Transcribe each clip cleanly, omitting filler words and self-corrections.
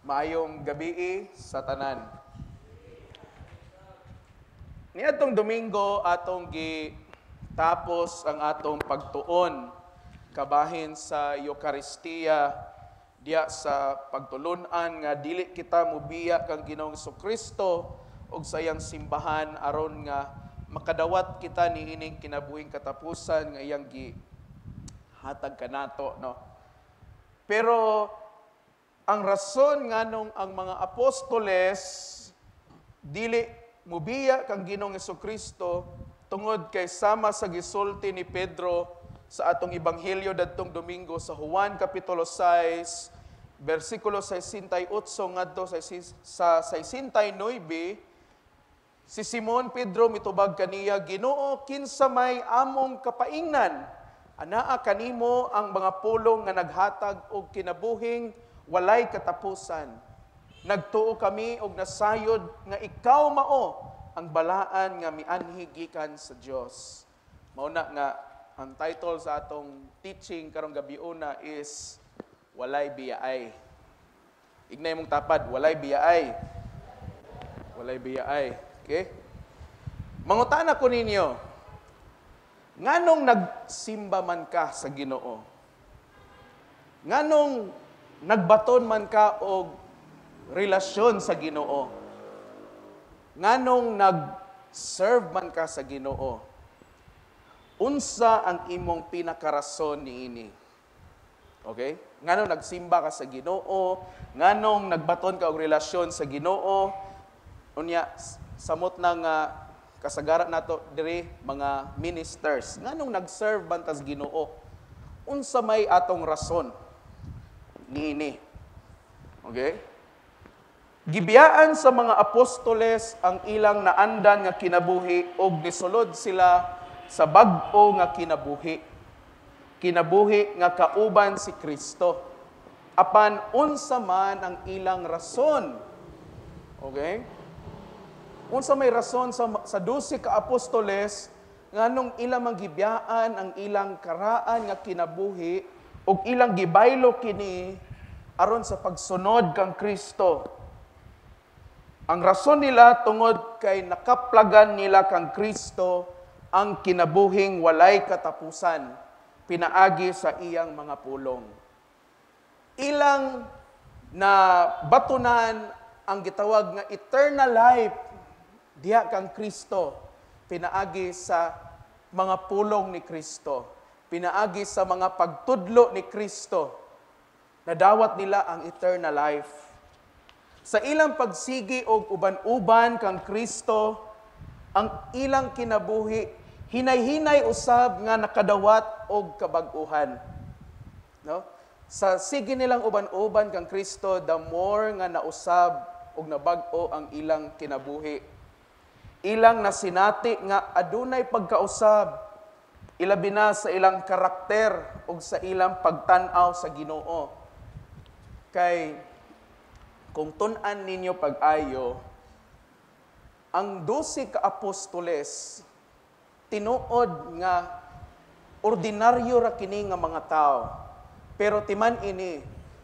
Maayong gabi sa tanan. Niadtong Domingo atong tapos ang atong pagtuon kabahin sa Eucharistia diya sa pagtulunan nga dili kita mobiya kang Ginoong Jesucristo og sayang simbahan aron nga makadawat kita niining kinabuhing katapusan nga iyang hatag kanato, no. Pero ang rason nganong ang mga apostoles dili mubiya kang Ginoong Jesucristo tungod kay sama sa gisulti ni Pedro sa atong ebanghelyo dadtong Domingo sa Juan kapitulo 6 bersikulo 68 ngadto sa 69, si Simon Pedro mitubag kaniya, Ginoo, kinsa may among kapaingnan anaa kanimo ang mga pulong nga naghatag og kinabuhing walay katapusan. Nagtuo kami og nasayod nga ikaw mao ang balaan nga mianhi gikan sa Dios. Mauna nga ang title sa atong teaching karong gabiuna is Walay Biyaay. Ignay mong tapad, walay biyaay. Walay biyaay. Okay? Mangutana ko ninyo, nganong nagsimba man ka sa Ginoo? Nganong nagbaton man ka og relasyon sa Ginoo? Nganong nag-serve man ka sa Ginoo? Unsa ang imong pinakarason niini? Okay? Nganong nagsimba ka sa Ginoo? Nganong nagbaton ka og relasyon sa Ginoo? Unya samot na nga kasagaran nato diri mga ministers. Nganong nag-serve man ta sa Ginoo? Unsa may atong rason niini? Okay? Gibiyaan sa mga apostoles ang ilang naandan nga kinabuhi og nisulod sila sa bag-o nga kinabuhi. Kinabuhi nga kauban si Kristo. Apan unsa man ang ilang rason. Okay? Unsa may rason sa 12 ka apostoles nganong ilang manggibiyaan ang ilang karaan nga kinabuhi ug ilang gibaylo kini aron sa pagsunod kang Kristo. Ang rason nila tungod kay nakaplagan nila kang Kristo ang kinabuhing walay katapusan pinaagi sa iyang mga pulong. Ilang na batunan ang gitawag nga eternal life diha kang Kristo pinaagi sa mga pulong ni Kristo, pinaagi sa mga pagtudlo ni Kristo. Nadawat nila ang eternal life. Sa ilang pagsigi og uban-uban kang Kristo, ang ilang kinabuhi hinay-hinay usab nga nakadawat og kabag-uhan. No? Sa sige nilang uban-uban kang Kristo, the more nga nausab og nabag-o ang ilang kinabuhi. Ilang nasinati nga adunay pagkausab, ilabi na sa ilang karakter ug sa ilang pagtan-aw sa Ginoo. Kay kung tun-an ninyo pag-ayo, ang 12 ka apostoles tinuod nga ordinaryo ra kini nga mga tao. Pero timan ini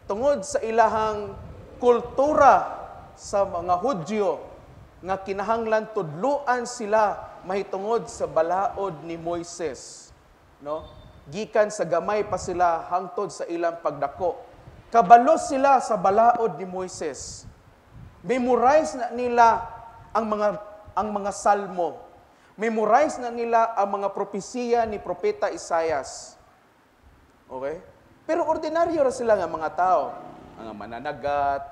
tungod sa ilahang kultura sa mga Hudyo nga kinahanglan tudluan sila mahitungod sa balaod ni Moises, no? Gikan sa gamay pa sila hangtod sa ilang pagdako. Kabalo sila sa balaod ni Moises. Memorize na nila ang mga salmo. Memorize na nila ang mga propesiya ni Propeta Isaias. Okay? Pero ordinaryo ra sila nga mga tao. Mga mananagat,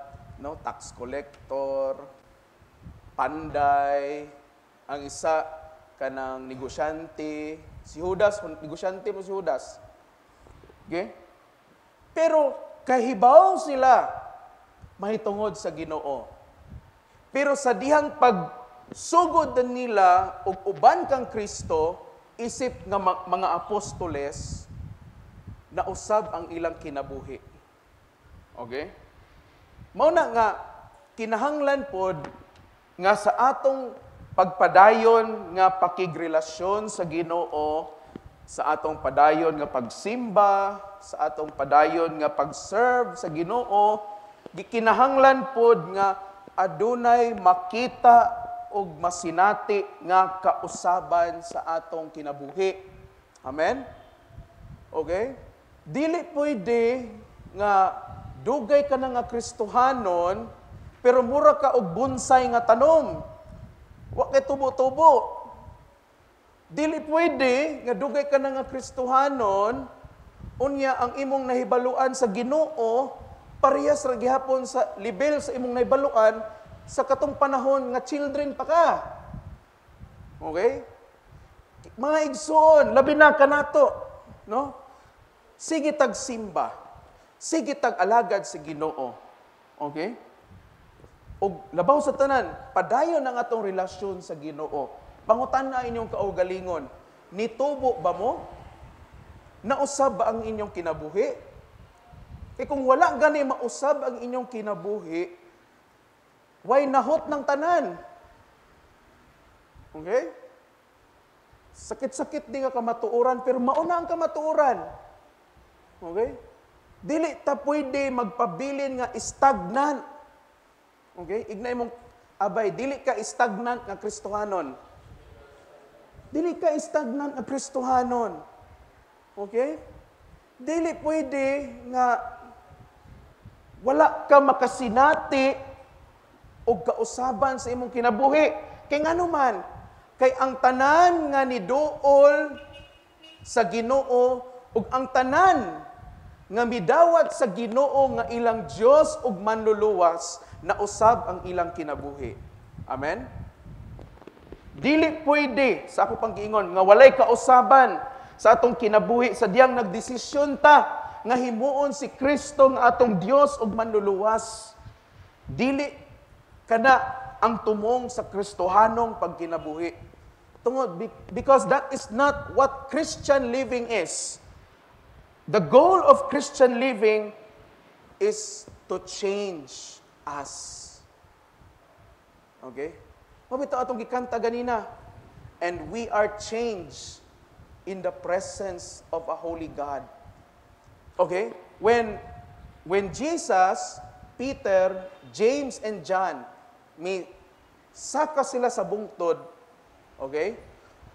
no, tax collector, panday, ang isa kanang negosyante, si Judas, negosyante mo si Judas. Okay? Pero kahibaw sila mahitungod sa Ginoo. Pero sa dihang pagsugod nila og uban kang Kristo, isip nga mga apostoles na usab ang ilang kinabuhi. Okay? Mao na nga kinahanglan pod nga sa atong pagpadayon nga pakigrelasyon sa Ginoo, sa atong padayon nga pagsimba, sa atong padayon nga pag-serve sa Ginoo, gikinahanglan pod nga adunay makita og masinati nga kausaban sa atong kinabuhi. Amen? Okay? Dili pwede nga dugay ka na nga Kristohanon, pero mura ka og bonsai nga tanom. Wa kay tubo-tubo. Dili pwede nga dugay ka na nga Kristohanon, unya ang imong nahibaluan sa Ginoo parehas ra gihapon sa level sa imong nahibaluan sa katong panahon nga children pa ka. Okay? Mga igsoon, labi na kanato, no? Sige tag simba. Sige tag alagad sa Ginoo. Okay? Og labaw sa tanan, padayon ang atong relasyon sa Ginoo. Pangutan na inyong kaugalingon, nitubo ba mo? Nausab ba ang inyong kinabuhi? Kaya kung wala gani mausab ang inyong kinabuhi, why nahot ng tanan? Okay? Sakit-sakit di nga kamatuoran, pero mauna ang kamatuoran. Okay? Dili ta pwede magpabilin nga stagnant. Okay? Ignay mong, abay, dili ka stagnant nga Kristohanon. Dili ka stagnant nga Kristohanon. Okay? Dili pwede nga wala ka makasinati o kausaban sa imong kinabuhi. Kay nga naman, kay ang tanan nga niduol sa Ginoo ug ang tanan nga midawat sa Ginoo nga ilang Dios ug manluluwas na usab ang ilang kinabuhi. Amen? Dili pwede sa ako pang giingon nga walay kausaban sa atong kinabuhi sa diyang nagdesisyon ta nga himuon si Kristo nga atong Dios ug manluluwas. Dili kana ang tumong sa Kristohanong pagkinabuhi. Tungod, because that is not what Christian living is. The goal of Christian living is to change us. Okay? Mabito atong gikanta ganina. And we are changed in the presence of a holy God. Okay? When Jesus, Peter, James, and John, may saka sila sa bungtod, okay?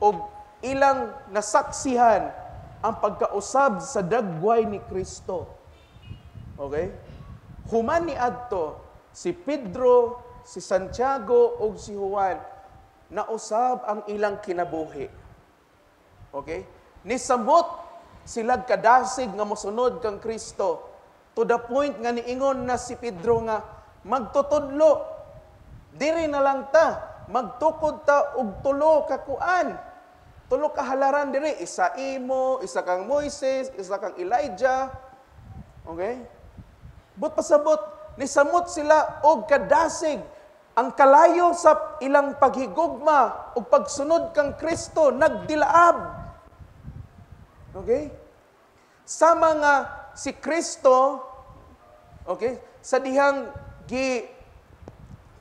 O ilang nasaksihan ang pagkausab sa dagway ni Kristo. Okay? Human ni adto si Pedro, si Santiago, o si Juan, nausab ang ilang kinabuhi. Okay? Nisamot sila kadasig nga mosunod kang Kristo to the point nga niingon na si Pedro nga magtutudlo. Diri na lang ta, magtukod ta og tulo ka kuan. Tulo ka halaran diri, isa imo, isa kang Moises, isa kang Elijah. Okay? But pasabot, nisamot sila og kadasig ang kalayo sa ilang paghigugma o pagsunod kang Kristo, nagdilaab. Okay? Sama nga si Kristo, okay, sa dihang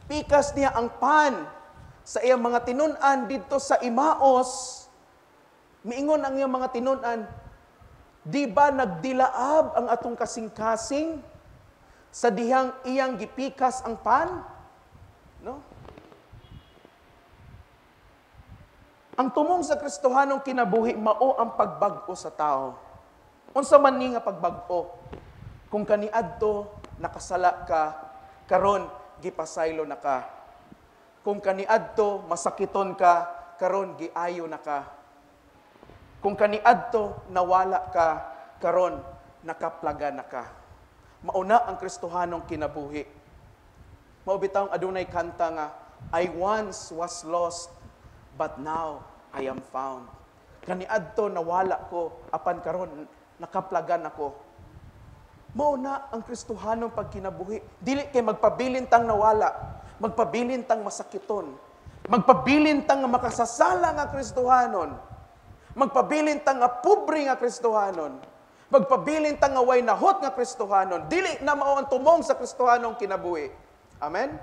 pikas niya ang pan sa iyang mga tinun-an dito sa Imaos, miingon ang iyang mga tinun-an, di ba nagdilaab ang atong kasing-kasing sa dihang iyang gipikas ang pan? No? Ang tumong sa Kristohanong kinabuhi, mao ang pagbag-o sa tao. Unsa man ni nga pagbag-o? Kung kaniadto nakasala ka, karon gipasaylo na ka. Kung kaniadto masakiton ka, karon giayo na ka. Kung kaniadto nawala ka, karon nakaplaga na ka. Mauna ang Kristohanong kinabuhi. Mao bitaw adunay kanta nga, I once was lost, but now I am found. Kaniadto nawala ko, apan karon nakaplagan ako. Mauna ang Kristohanong pagkinabuhi. Dili kay magpabilintang nawala, magpabilintang masakiton, magpabilintang nga makasasala nga Kristohanon, magpabilintang nga pobre nga Kristohanon, magpabilintang nga way nahot nga Kristohanon. Dili na mao ang tumong sa Kristohanong kinabuhi. Amen?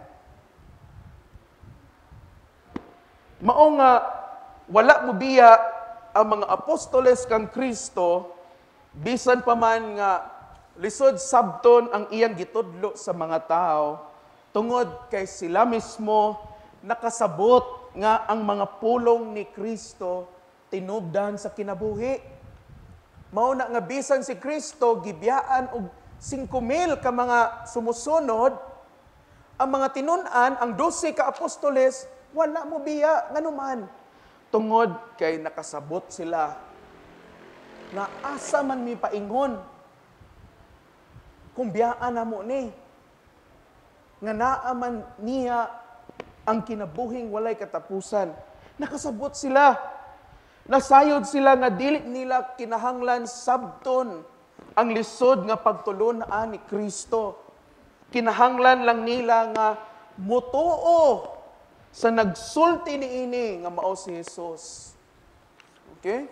Mao nga wala mo biya ang mga apostoles kang Kristo bisan pa man nga Lisod sabton ang iyang gitudlo sa mga tao, tungod kay sila mismo nakasabot nga ang mga pulong ni Kristo tinubdan sa kinabuhi. Mao na nga bisan si Kristo gibiyaan og 5,000 ka mga sumusunod, ang mga tinun-an, ang 12 ka apostoles, wala mo biya nganuman. Tungod kay nakasabot sila na asa man mi paingon kung biyaan na mo ni nga naaman niya ang kinabuhing walay katapusan. Nakasabot sila. Nasayod sila nga dili nila kinahanglan sabton ang lisod nga pagtulon-an ni Kristo. Kinahanglan lang nila nga mutuo sa nagsulti niini nga mao si Jesus. Okay?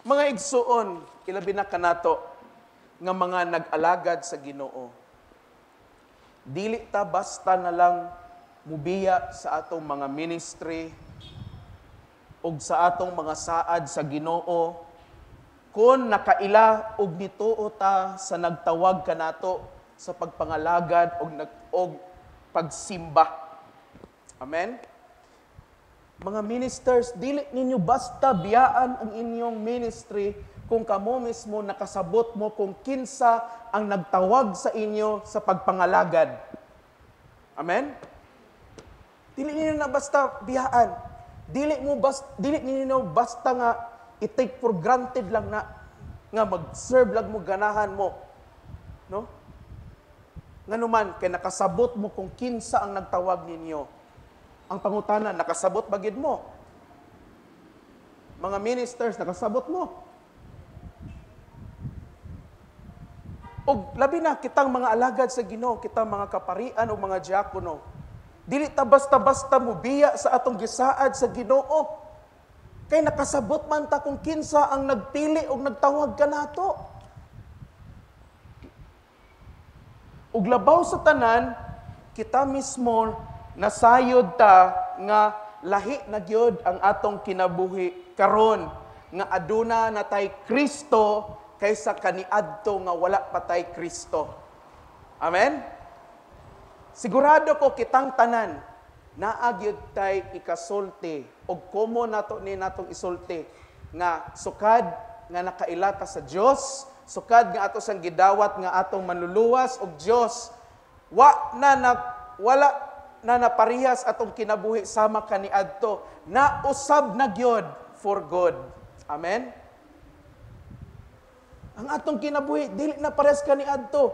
Mga igsuon, ilabi na kanato nga mga nag-alagad sa Ginoo. Dili ta basta na lang mubiya sa atong mga ministry ug sa atong mga saad sa Ginoo kun nakaila og nituo ta sa nagtawag kanato sa pagpangalagad og pagsimba. Amen? Mga ministers, dili ninyo basta biyaan ang inyong ministry kung kamo mismo nakasabot mo kung kinsa ang nagtawag sa inyo sa pagpangalagad. Amen? Dili ninyo na basta biyaan. Dili ninyo basta nga i-take for granted lang na nga mag-serve lang mo ganahan mo. No? Nganuman kay nakasabot mo kung kinsa ang nagtawag ninyo. Ang pangutana, nakasabot ba gid mo? Mga ministers, nakasabot mo? O labi na, kitang mga alagad sa Ginoo, kitang mga kaparian o mga diakono. Dili ta basta-basta mubiya sa atong gisaad sa Ginoo. Kay nakasabot man ta kung kinsa ang nagpili o nagtawag kanato. Ug labaw sa tanan, kita mismo nasayod ta nga lahi na gyud ang atong kinabuhi karon nga aduna natay Kristo kaysa kaniadto nga wala patay Kristo. Amen? Sigurado ko kitang tanan naa gyud tay ikasulti og komo nato ni natong isulti nga sukad nga nakailata sa Dios, sukad nga ato sang gidawat nga atong manluluwas og Dios, wala na naparihas atong kinabuhi sama kaniadto na usab na gyud for good. Amen? Ang atong kinabuhi dili na parehas kaniadto.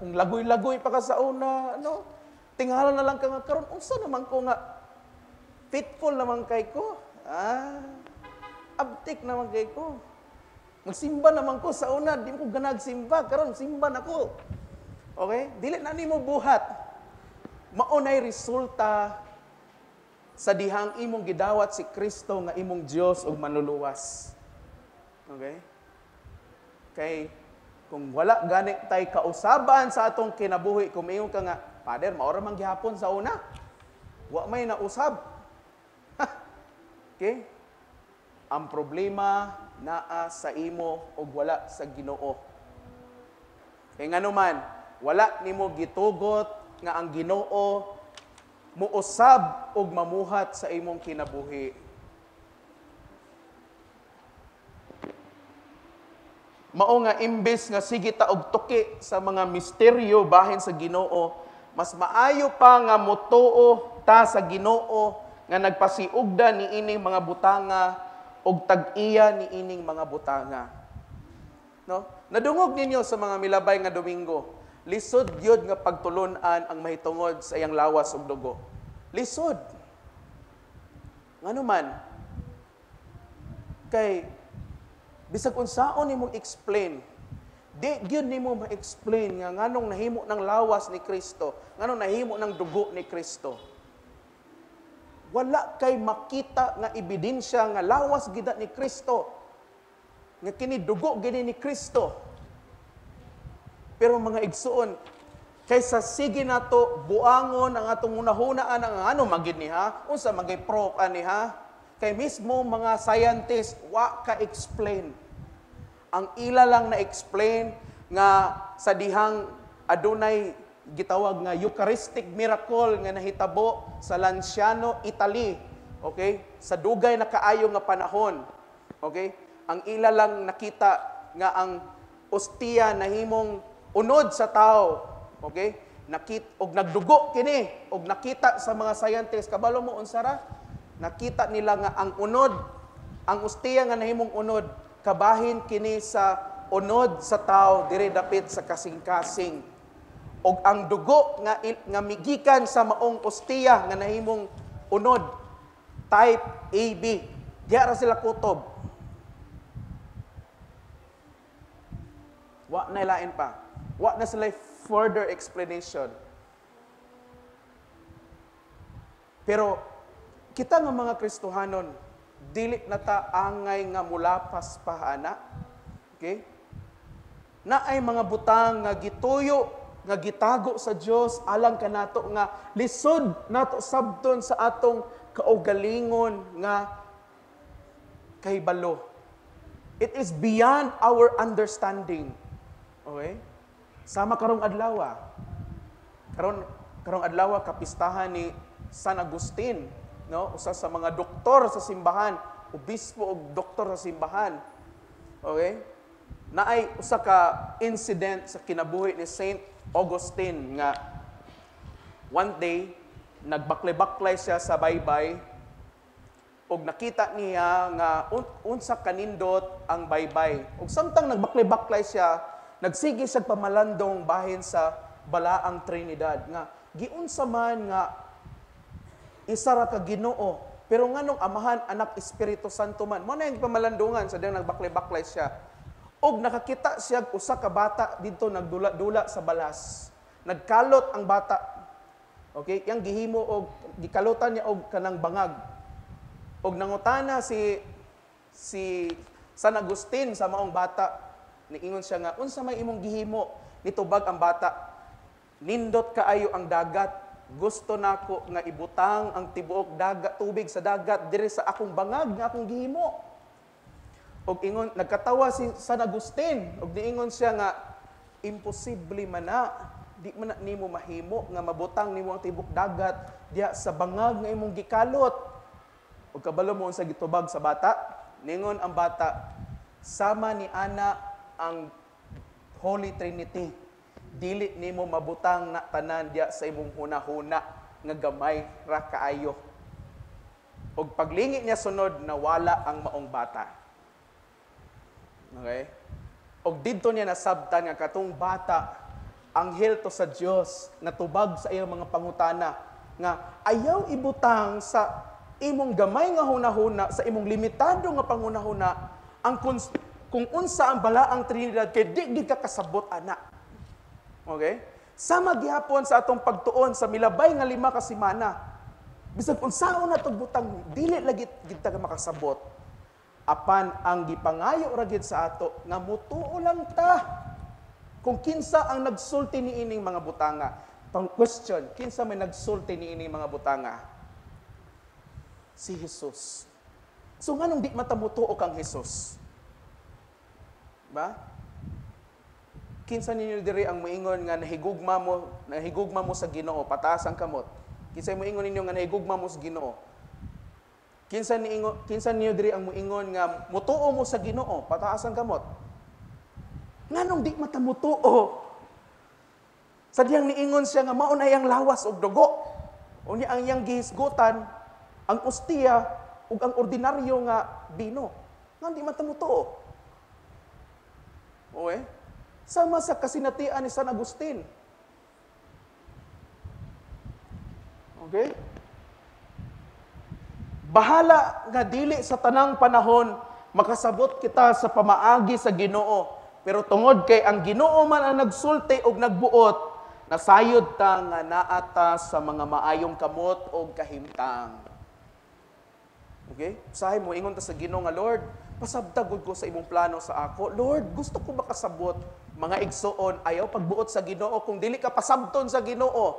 Kung lagoy-lagoy pa ka sa una, tingala na lang ka nga karon unsa naman ko nga faithful naman kay ko. Abtik naman kay ko. Magsimba naman ko sa una, di ko ganag simba, karon simba na ko. Okay? Dili na nimo buhat. Maunay resulta sa dihang imong gidawat si Kristo nga imong Dios ug manluluwas. Okay? Kay kung wala gani tay kausaban sa atong kinabuhi, kung mayon ka nga, Father, maora man gihapon sa una. Wa may nausab. Okay? Ang problema naa sa imo ug wala sa Ginoo. Kay nganuman, wala nimo gitugot nga ang Ginoo muusab og mamuhat sa imong kinabuhi. Mao nga imbes nga sige ta og tuki sa mga misteryo bahin sa Ginoo, mas maayo pa nga motuo ta sa Ginoo nga nagpasiugda ni ining mga butanga og tag-iya ni ining mga butanga. No? Nadungog ninyo sa mga milabay nga Domingo. Lisod gyud nga pagtulon-an ang mahitungod sa iyang lawas ug dugo. Lisod. Ngano man kay bisag unsaon nimo explain, di gyud nimo ma-explain nga nganong nahimo ng lawas ni Kristo, nganong nahimo ng dugo ni Kristo. Wala kay makita nga ebidensya nga lawas gid ni Kristo. Nga kini dugo gid ni Kristo. Pero mga igsuon, kaysa sige nato buangon ang atong hunahunaan ang ano magid niha, unsa magay proof aniha, kay mismo mga scientist wa ka explain. Ang ila lang na explain nga sa dihang adunay gitawag nga Eucharistic miracle nga nahitabo sa Lanciano, Italy. Okay? Sa dugay na kaayo nga panahon. Okay? Ang ila lang nakita nga ang ostiya nahimong unod sa tao. Okay? Og nagdugo kini og nakita sa mga scientists kabalo mo unsara nakita nila nga ang unod, ang ostiya nga nahimong unod kabahin kini sa unod sa tao diri dapit sa kasing-kasing. Og ang dugo nga migikan sa maong ostiya nga nahimong unod type AB. Diha ra sila kutob. Wa na ilain pa. Wa na sila further explanation. Pero kita nga mga Kristohanon, dili na ta angay nga mulapas pa ana. Okay? Na ay mga butang nga gituyo, nga gitago sa Dios alang kanato nga lisod nato sabton sa atong kaugalingon nga kahibalo. It is beyond our understanding. Okay? Sama karong adlaw. Karong adlaw kapistahan ni San Agustin, no? Usa sa mga doktor sa simbahan, obispo ug doktor sa simbahan. Okay? Naay usa ka incident sa kinabuhi ni Saint Augustine nga one day nagbaklay-baklay siya sa baybay ug nakita niya nga unsa kanindot ang baybay. Ug samtang nagbaklay-baklay siya, nagsige siya pamalandong bahin sa balaang Trinidad nga giunsa man nga isa ra ka Ginoo pero nganong Amahan, Anak, Espiritu Santo man mo na yung pamalandungan sa diyang nagbaklay-baklay siya. Og nakakita siya usa ka bata dito nagdula-dula sa balas. Nagkalot ang bata. Okay, yang gihimo og gikalutan niya og kanang bangag. Og nangutana si San Agustin sa maong bata. Niingon siya nga, unsa may imong gihimo? Nitubag ang bata, nindot kaayo ang dagat. Gusto nako nga ibutang ang tibuok dagat, tubig sa dagat diri sa akong bangag nga akong gihimo. Og ingon, nagkatawa si San Agustin, og niingon siya nga, imposible man na, di man na nimo mahimo nga mabutang nimo ang tibuok dagat diya sa bangag nga imong gikalot. Og kabalo mo unsa gitubag sa bata? Ningon ang bata, sama ni ana ang Holy Trinity. Dili nimo mabutang na tanan diya sa imong hunahuna nga gamay ra kaayo. Og paglingi niya sunod nawala ang maong bata. Okay? Og didto niya nasabtan nga katong bata anghel to sa Dios natubag sa iyang mga pangutana nga ayaw ibutang sa imong gamay nga hunahuna sa imong limitado nga panghunahuna ang kung unsa ang balaang Trinidad kay di ka kasabot ana. Okay? Sama gihapon sa atong pagtuon sa milabay nga 5 ka semana. Bisag unsaon na tong butang dili lagi gid ta makasabot. Apan ang gipangayo ra gid sa ato nga mutuo lang ta. Kung kinsa ang nagsulti niining mga butanga. Pang question, kinsa may nagsulti niining mga butanga? Si Jesus. So nganong di matamutuo kang Jesus? Ba? Kinsa ninyo diri ang moingon nga nahigugma mo sa Ginoo, pataas ang kamot. Kinsa moingon ninyo nga nahigugma mo sa Ginoo? Kinsa ninyo diri ang moingon nga mutuo mo sa Ginoo, pataas ang kamot? Nganong di matamutuo? Sadyang niingon siya nga mao na yang lawas og dugo. Unya ang iyang gihisgutan ang ostiya ug ang ordinaryo nga bino. Nganong di matamutuo? Okay? Sama sa kasinatian ni San Agustin. Okay? Bahala nga dili sa tanang panahon makasabot kita sa pamaagi sa Ginoo. Pero tungod kay ang Ginoo man ang nagsulti og nagbuot, nasayod ta nga naata sa mga maayong kamot og kahimtang. Okay? Usahay mo ingon ta sa Ginoo nga Lord, pasabtag ko sa imong plano sa ako. Lord, gusto ko makasabot. Mga igsoon, ayaw pagbuot sa Ginoo kung dili ka pasabton sa Ginoo.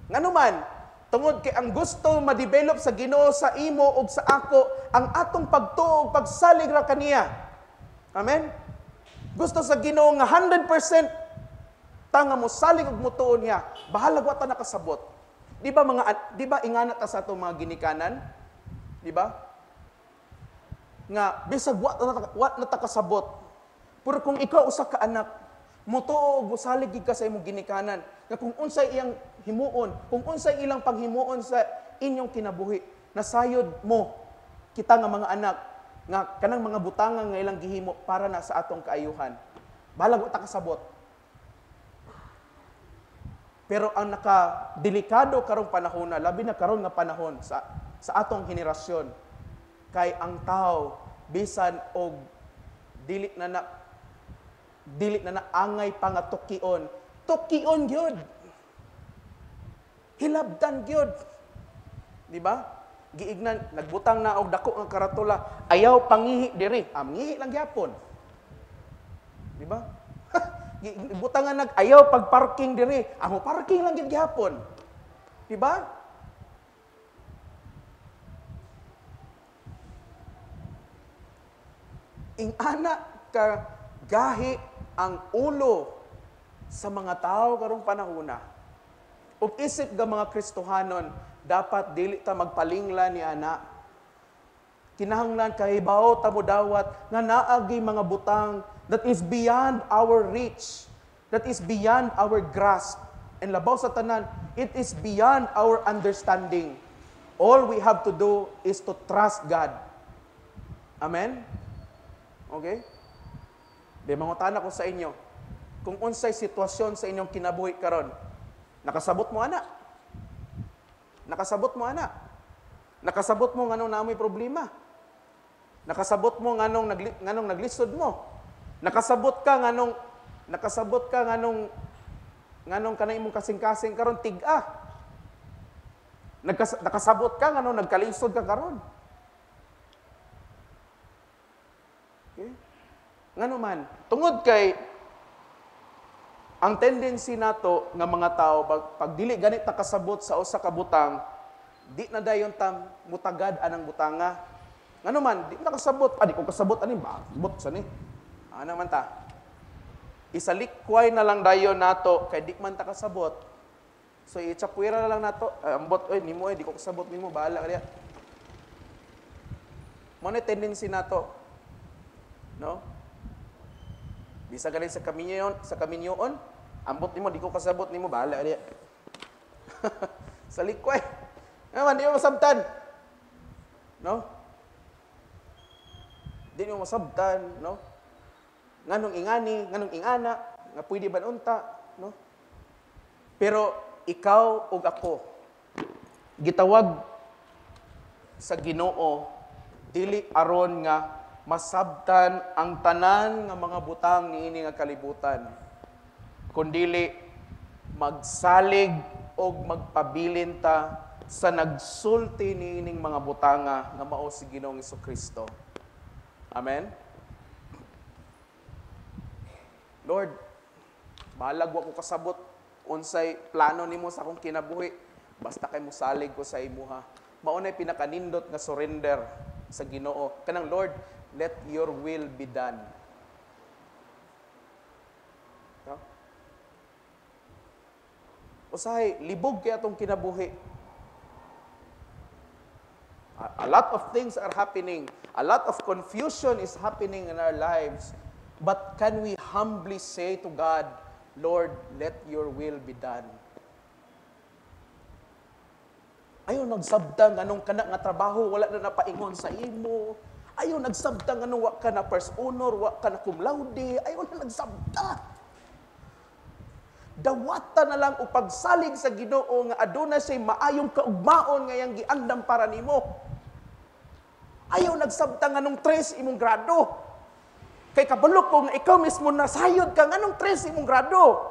Nganuman, tungod kay ang gusto ma-develop sa Ginoo sa imo ug sa ako, ang atong pagtuo ug pagsalig ra kaniya. Amen? Gusto sa Ginoo nga 100% tanga mo salig og mutuon niya. Bahala wa ta nakasabot. Di ba ingana ta sa atong mga ginikanan? Di ba? Nga bisag wa na ta kasabot. Pero kung ikaw usa ka anak, mutuo og salig gid ka sa imong ginikanan. Nga kung unsay iyang himuon, kung unsay ilang paghimuon sa inyong kinabuhi, nasayod mo kita nga mga anak nga kanang mga butangan nga ilang gihimo para na sa atong kaayuhan. Balag ta kasabot. Pero ang nakadelikado karong panahon na, labi na karon nga panahon sa atong henerasyon, kay ang tao bisan og dili na angay pa nga tukion gyud. Hilabdan gyud. Di ba? Giignan, nagbutang na og dako nga karatula, ayaw pangihi diri. Mangihi lang gyapon. Di ba? Butangan ayaw pag-parking diri. Amo parking lang gyud gyapon. Di ba? Ingana ka gahi ang ulo sa mga tao karong panahona. Ug isip ga mga Kristohanon, dapat dili ta magpalingla ni ana. Kinahanglan kahibaw ta mo dawat nga naagi mga butang that is beyond our reach, that is beyond our grasp. And labaw sa tanan, it is beyond our understanding. All we have to do is to trust God. Amen? Okay? Di mangutana ko sa inyo, kung unsay sitwasyon sa inyong kinabuhi karon, nakasabot mo ana? Nakasabot mo ana? Nakasabot mo nganong naamoy problema? Nakasabot mo nganong naglisod mo? Nakasabot ka nganong kanang imong kasing-kasing karon tig-a. Nakasabot ka nganong nagkalisod ka karon. Okay? Ngano man, tungod kay ang tendency nato nga mga tao pag dili ganit nakasabot sa usa ka butang, di na dayon tam mutagad anang butanga. Ngano man, di nakasabot, di ko kasabot ani ba? Bot sa ni. Ano man ta? Isalikway na lang dayon nato kay di man ta kasabot. So itsapuira na lang nato, ambot nimo di ko kasabot nimo bahala ka diya. Mo na tendency nato. No? Bisa galing sa kaminyoon, ambot nimo di ko kasabot nimo bahala ka diya. Sa likway. Naman di mo masabtan. No? Di mo masabtan, no? Nganong ingani, nganong ingana, nga pwede ba unta, no? Pero ikaw ug ako, gitawag sa Ginoo dili aron nga masabtan ang tanan nga mga butang niini nga kalibutan, kundili magsalig og magpabilin ta sa nagsulti niining mga butanga nga mao si Ginoong Jesucristo. Amen. Lord, bahalag wa ko kasabot unsay plano nimo sa akong kinabuhi. Basta kay mosalig ko sa imuha. Mao nay pinakanindot nga surrender sa Ginoo. Kanang Lord, let your will be done. No? Usahay libog kay atong kinabuhi. A lot of things are happening. A lot of confusion is happening in our lives. But can we humbly say to God, Lord, let your will be done? Ayaw nagsabtang anong kana nga trabaho, wala na napaingon sa imo. Ayaw nagsabtang anong wa ka na first honor, wa ka na cum laude. Ayaw na nagsabta. Dawata na lang o pagsalig sa Ginoo nga aduna siya maayong kaugmaon nga yang giandam para nimo. Ayaw nagsabtang anong 3 imong grado. Kay kabalo ko nga ikaw mismo nasayod ka, anong 3 imong grado?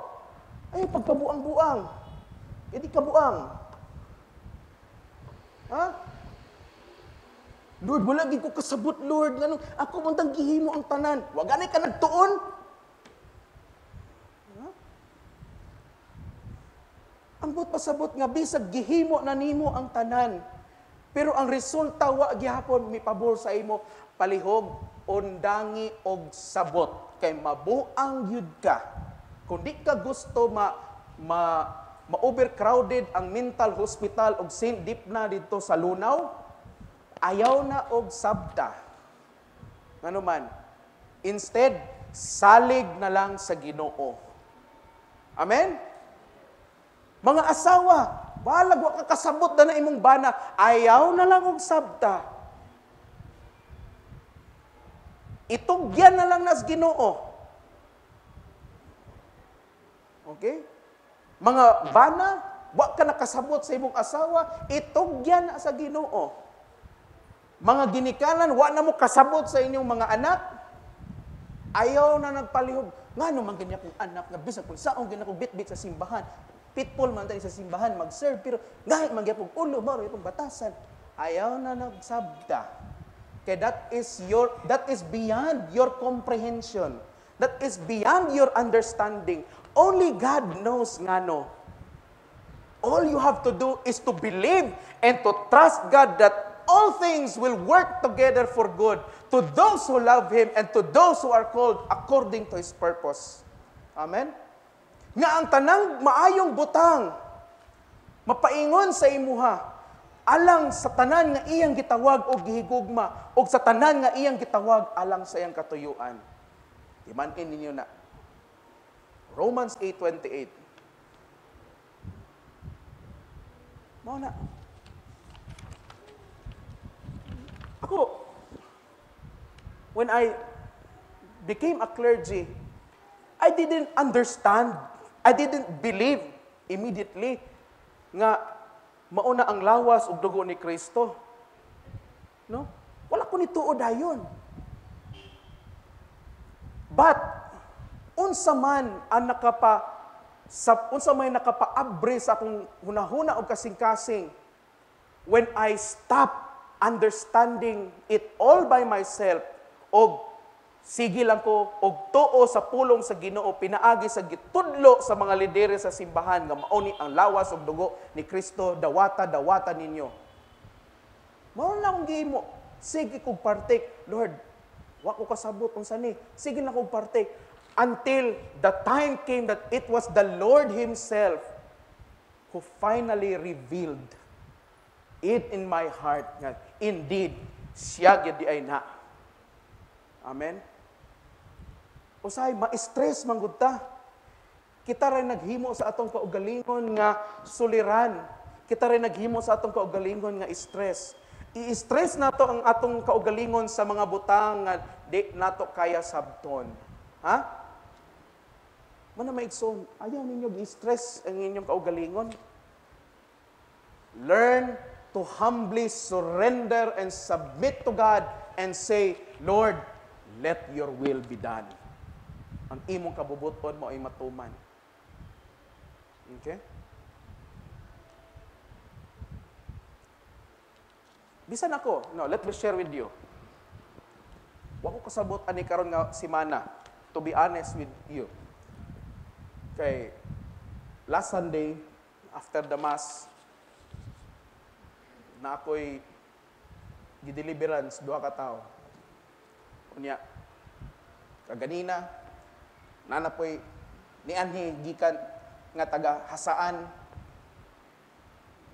Ay, pagkabuang-buang. Hindi kabuang. Ha? Lord, wala gid ko kasabot, Lord. Anong, ako mong gihimo ang tanan. Waganay ka nagtuon. Ha? Ambot pasabot nga, bisag gihimo na nimo ang tanan. Pero ang resulta, wa gihapon, may pabor sa imo, palihog, undangi og sabot. kay mabuang yud ka. Kung di ka gusto ma-overcrowded ang mental hospital og St. Deep na dito sa Lunaw, ayaw na og sabta. Ano man, instead, salig na lang sa Ginoo. Amen? Mga asawa, balag wa ka kasabot na imong bana, ayaw na lang og sabta. Itugyan na lang nas Ginoo. Okay? Mga bana, wa ka nakasabot sa imong asawa, itugyan na sa Ginoo. Mga ginikanan, wa na mo kasabot sa inyong mga anak, ayaw na nagpalihog. Nga naman ganyan kong anak, nga bisag kung saan ganyan kong bit-bit sa simbahan. Pitbull man tayo sa simbahan, mag-serve, pero nga man ganyan kong ulo, maro itong batasan. Ayaw na nagsabda. Kaya that is beyond your comprehension. That is beyond your understanding. Only God knows nga no. All you have to do is to believe and to trust God that all things will work together for good to those who love Him and to those who are called according to His purpose. Amen? Nga ang tanang maayong butang, mapaingon sa imuha, alang sa tanan nga iyang gitawag o gihigugma, o sa tanan nga iyang gitawag alang sa iyang katuyuan. Imanin ninyo na. Romans 8:28. Mao na. Ako, when I became a clergy, I didn't understand, I didn't believe immediately nga mauna ang lawas ug dugo ni Kristo. No? Wala ko nituod dayon. But unsa man ang nakapaabre sa akong hunahuna og kasing-kasing, when I stop understanding it all by myself, og sige lang ko, og tuo sa pulong sa Ginoo, pinaagi sa gitudlo sa mga lidere sa simbahan, nga mauni ang lawas og dugo ni Kristo, dawata ninyo. Mao lang akong gihimo, sige kog partake, Lord, wa ko kasabot unsa ni, sige lang kog partake, until the time came that it was the Lord Himself who finally revealed it in my heart nga indeed siya gyud di ay na. Amen. Usay ma-stress man gud ta. Kita ray naghimo sa atong kaugalingon nga suliran. Kita ray naghimo sa atong kaugalingon nga stress. I-stress nato ang atong kaugalingon sa mga butang nga di nato kaya sabton. Ha? Mana maigsoon, ayaw ninyo i-stress ang inyong kaugalingon. Learn to humbly surrender and submit to God and say, Lord, let your will be done. Ang imong kabubuton mo ay matuman. Okay? Bisan ako, let me share with you. Wa ko kasabot ani karon nga semana, to be honest with you. Okay, last Sunday, after the Mass, na ako'y gideliverance, 2 ka tao. Kunya, kaganina, nanapoy, nianhi, gikan, nga taga hasaan,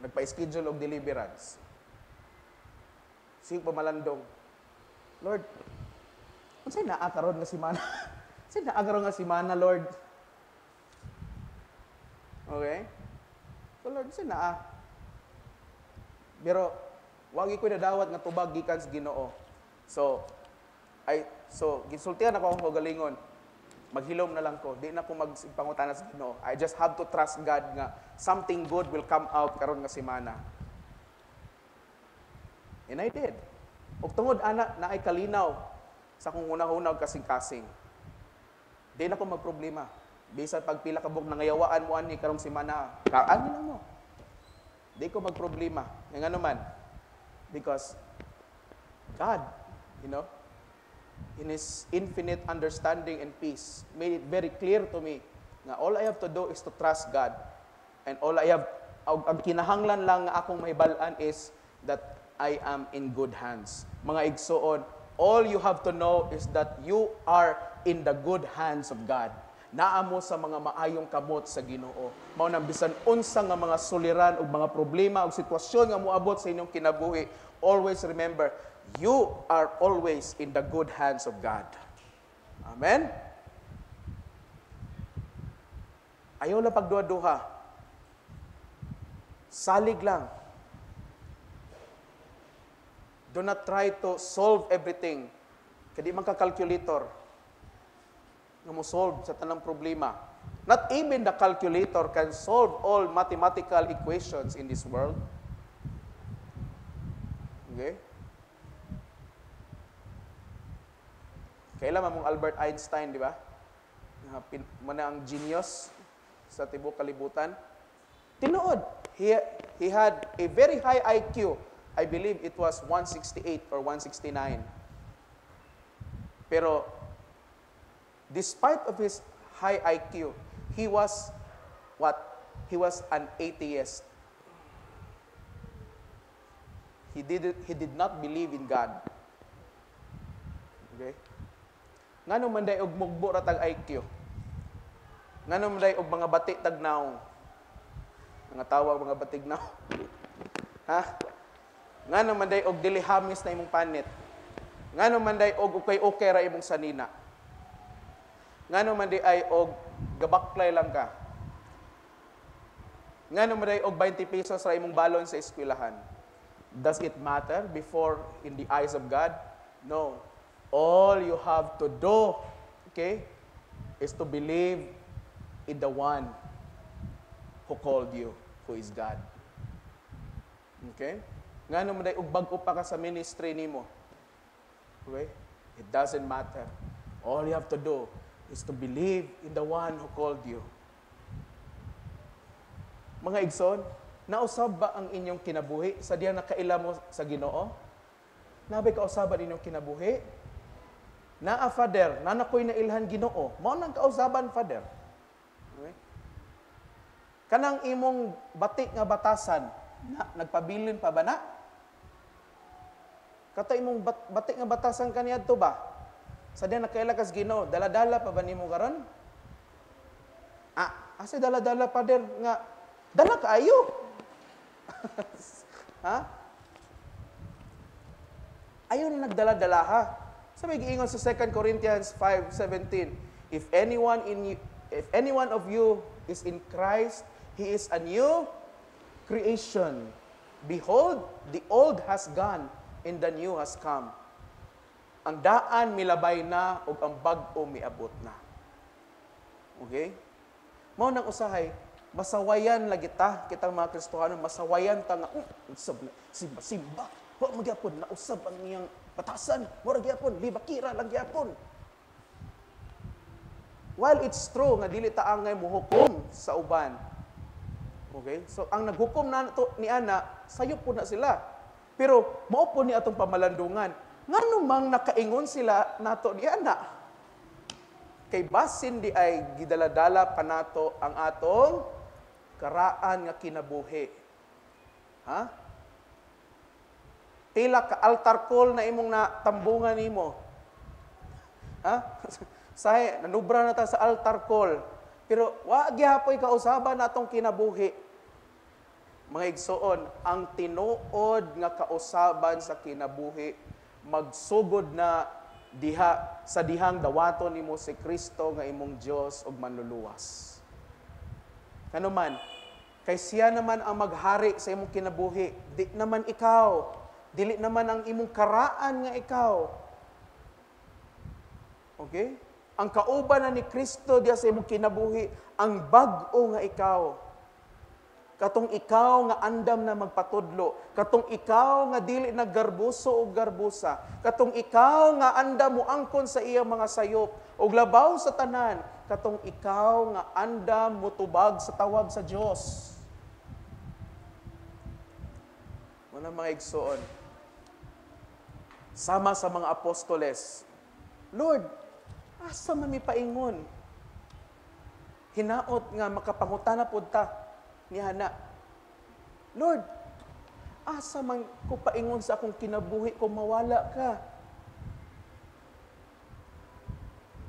nagpa-schedule og deliverance. Sige pamalandong, Lord, unsay naa karon nga semana? Unsay naa karon nga semana, Lord? Okay? So, Lord, unsay naa? Pero wagi ko nadawat nga tubag gikan sa Ginoo. So gisultihan ako akong kagalingon. Maghilom na lang ko. Di na ko magpangutana sa Ginoo. I just have to trust God nga something good will come out karon nga semana. And I did. Ug tungod ana na ay kalinaw sa akong hunahunag kasing-kasing. Di na ko magproblema. Bisan pagpila ka bug nangayawaan mo ani karong semana, kaan lang mo. Di ko magproblema. Yung ano man. Because God, in His infinite understanding and peace, made it very clear to me na all I have to do is to trust God. And all I have, ang kinahanglan lang nga akong mahibalaan is that I am in good hands. Mga igsoon, all you have to know is that you are in the good hands of God. Naamo sa mga maayong kamot sa Ginoo. Mao nang bisan unsa nga mga suliran ug mga problema ug sitwasyon nga moabot sa inyong kinabuhi, always remember, you are always in the good hands of God. Amen? Ayaw lang pagduha-duha. Salig lang. Do not try to solve everything. Kadi man ka calculator nga mo solve sa tanang problema. Not even the calculator can solve all mathematical equations in this world. Okay? Kailan mong Albert Einstein, di ba? Mana ang genius sa tibok kalibutan. Tinuod, he had a very high IQ. I believe it was 168 or 169. Pero despite of his high IQ, he was what? He was an atheist. He did not believe in God. Okay? Ngano man day og mugbo ra tag IQ? Ngano man day og mga bati tag naong? Mga tawag mga batig naong. Ha? Ngano man day og dili hamis na imong panit? Ngano man day og okay ra imong sanina? Ngano man day ay og gabaklay lang ka? Ngano man day og 20 pesos ra imong balon sa eskwelahan? Does it matter before in the eyes of God? No. All you have to do, okay, is to believe in the one who called you, who is God. Okay? Ngano man day og bag-o pa ka sa ministry nimo? Okay? It doesn't matter. All you have to do is to believe in the one who called you. Mga igsoon, nausab ba ang inyong kinabuhi sa diyan nakaila mo sa Ginoo? Nabay kausaban inyong kinabuhi? Naa, Father, nanakoy na ilhan Ginoo. Mao nang kausaban, Father. Okay? Kanang imong batik nga batasan, nagpabilin pa ba na? Kato imong batik nga batasan kaniadto ba? Sa diyan nakaila kas Ginoo, dala-dala pa ba nimo karon? Asa dala-dala, Father, nga dala kaayo. Ha? Ayaw na nagdala-dala ha. Sabi giingon sa 2 Corinthians 5:17, if anyone of you is in Christ, he is a new creation. Behold, the old has gone and the new has come. Ang daan milabay na ug ang bag-o miabot na. Okay? Mao nang usahay, masawayan lagi ta kitang mga Kristohano, masawayan ta nga simba. Wa magyapon nausab ang iyang batasan, mura gyapon, libakira lang gyapon. While it's true nga dili ta angay mohukom sa uban. Okay? So ang naghukom na to ni ana, sayop po na sila. Pero mao po ni atong pamalandungan. Ngano mang nakaingon sila nato di ana? Kay basin di ay gidaladala pa nato ang atong karaan nga kinabuhi. Ha? Pila ka altar call na imong natambungan nimo. Ha? Say, nanubra na ta sa altar call. Pero wa gihapoy kausaban natong kinabuhi. Mga igsoon, ang tinuod nga kausaban sa kinabuhi magsugod na diha sa dihang dawaton nimo si Kristo nga imong Dios ug manluluwas. Kano man, kay siya naman ang maghari sa imong kinabuhi, di naman ikaw, dili naman ang imong karaan nga ikaw. Okay? Ang kauban na ni Kristo diya sa imong kinabuhi, ang bag-o nga ikaw. Katong ikaw nga andam na magpatudlo, katong ikaw nga dili naggarbuso o garbusa, katong ikaw nga andam mo angkon sa iyang mga sayop, o labaw sa tanan, katong ikaw nga andam mo tubag sa tawag sa Dios. Muna mga igsoon, sama sa mga apostoles, Lord, asa man mi paingon? Hinaot nga makapangutana pud ta nihana. Lord, asa man ko paingon sa akong kinabuhi kung mawala ka?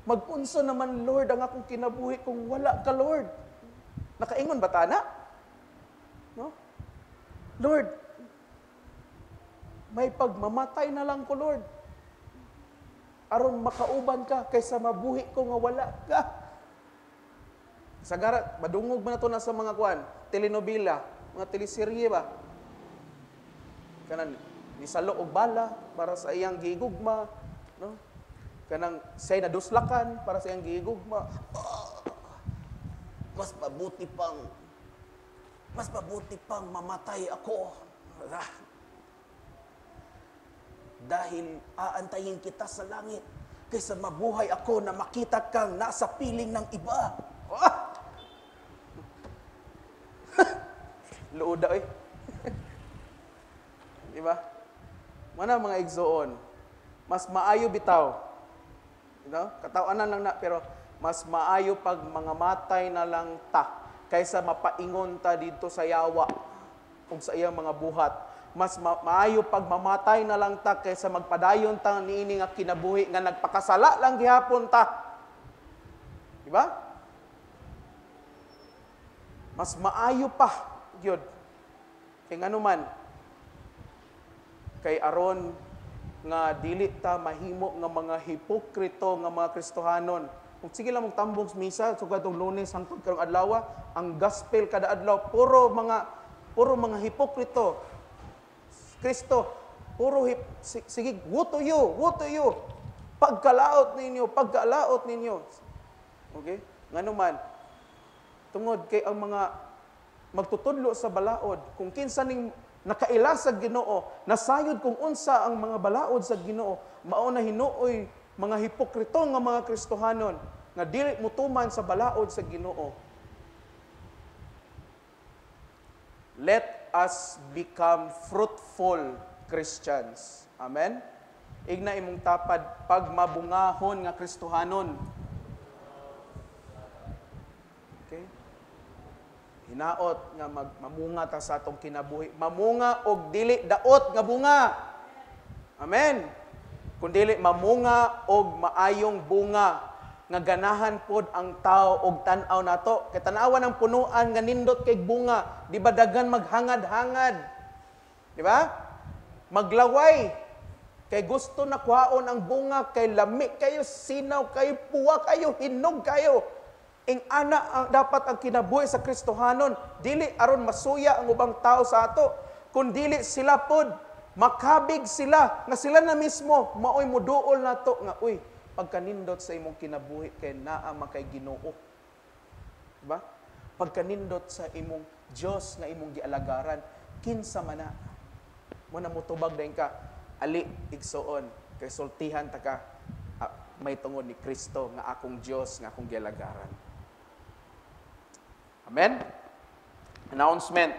Mag-unsa naman, Lord, ang akong kinabuhi kung wala ka, Lord? Nakaingon ba tana? No? Lord, may pagmamatay na lang ko, Lord. Aron makauban ka kaysa mabuhi ko nga wala ka. Sagara, madungog man na to na sa mga kuan, telenovela, mga teleserye ba? Kanang nisalo og bala para sa iyang gigugma, no? Kanang say naduslakan para sa iyang gigugma. Mas mabuti pang mamatay ako. Dahil aantayin kita sa langit kaysa mabuhay ako na makita kang nasa piling ng iba. Luoda eh. Di ba? Mana mga igsoon, mas maayo bitaw. You know? Katawanan lang na, pero mas maayo pag mga matay na lang ta kaysa mapaingon ta dito sa yawa ug sa iyang mga buhat. Mas maayo pag mamatay na lang ta kaysa magpadayon ta niini nga kinabuhi nga nagpakasala lang gihapon ta. Di ba? Mas maayo pa gyud. Kay ngano man kay aron nga dili ta mahimo nga mga hipokrito nga mga Kristohanon. Kung sige lang mong tambong sa misa sugad tong Lunes hangtod karong adlaw, ang gospel kada adlaw puro mga hipokrito. Kristo, sige, woe to you. Pagkalaot ninyo. Okay? Ngano man, tungod kay ang mga magtutudlo sa balaod, kung kinsa ning nakaila sa Ginoo, nasayod kung unsa ang mga balaod sa Ginoo, mao na hinuoy mga hipokrito nga mga Kristohanon nga dili mutuman sa balaod sa Ginoo. Let us become fruitful Christians. Amen? Igna imong tapad pagmabungahon nga Kristohanon. Okay? Hinaot nga mamunga ta sa atong kinabuhi. Mamunga og dili daot nga bunga. Amen? Kung dili mamunga og maayong bunga nga ganahan pod ang tao og tan-aw nato. Kay tan-awan ang punuan nga nindot kay bunga, di ba daghan maghangad-hangad? Di ba? Maglaway. Kay gusto na kuhaon ang bunga, kay lami kayo, sinaw kayo, puwa kayo, hinog kayo. Ing ana ang dapat ang kinabuhi sa Kristohanon, dili aron masuya ang ubang tao sa ato, kun dili sila pod makabig sila nga sila na mismo maoy muduol nato nga uy pagkanindot sa imong kinabuhi kay naa makay Ginoo. Diba? Pagkanindot sa imong Dios nga imong gialagaran, kinsa man na mo na mutubag dayon ka, ali igsoon kay sultihan ta ka may tungod ni Kristo nga akong Dios nga akong gialagaran. Amen. Announcement.